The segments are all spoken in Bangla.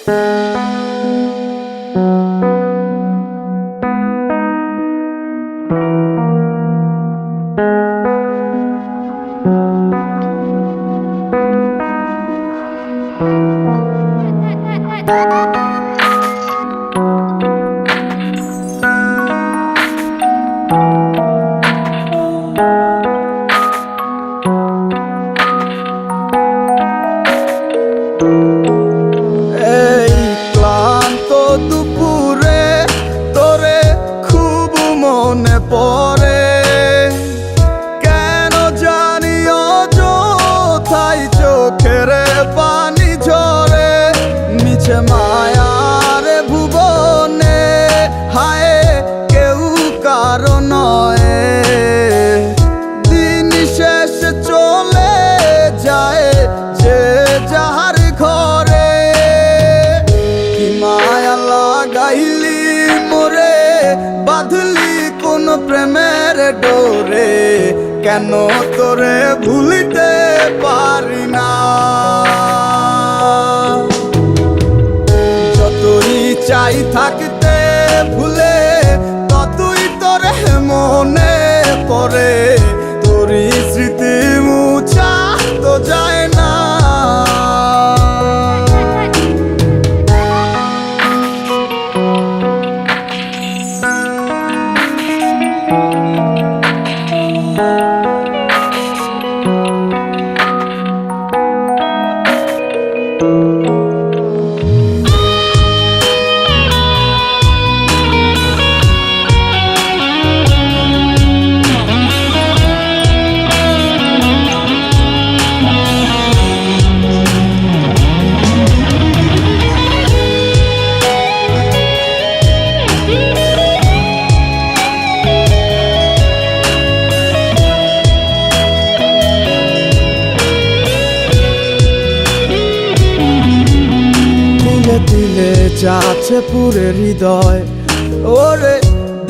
এই ক্লান্ত দুপুরে তোরে খুব মনে পড়ে, কেন জানি অযথায় চোখের পানি ঝরে। নিচে মায়ার ভুবনে হায় কেউ কারো নয়, দিন শেষ চলে যায় যে যাহার ঘরে। কি মায়া লাগাইলি মোরে, বাঁধলি কোন প্রেমের ডোরে, কেন তোরে ভুলিতে পারি না। যতই চাই থাকতে ভুলে, ততই তোরে মনে পড়ে। তোরই স্মৃতি মুছা তো যায় না। দিলে যাচ্ছে পুরে হৃদয়, ওরে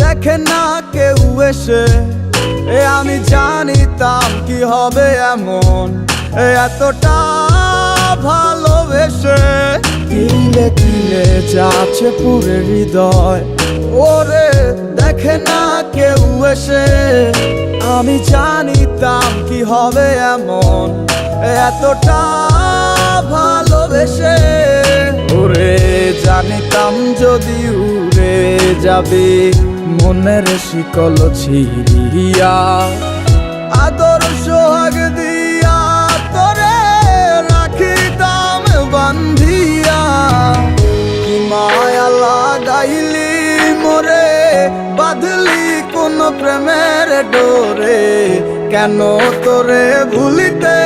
দেখে না কেউ এসে। আমি জানিতাম কি হবে এমন, এতটা ভালোবেসে। দিলে দিলে যাচ্ছে পুরে হৃদয়, ওরে দেখে না কেউ এসে। আমি জানিতাম কি হবে এমন, এতটা ভালোবেসে। ওরে জানিতাম যদি উড়ে যাবে মনের শিকল ছিড়িয়া, আদর সোহাগ দিয়া তোরে রাখিতাম বান্ধিয়া। কি মায়া লাগাইলি মোরে, বাঁধলি কোন প্রেমের ডোরে, কেন তোরে ভুলিতে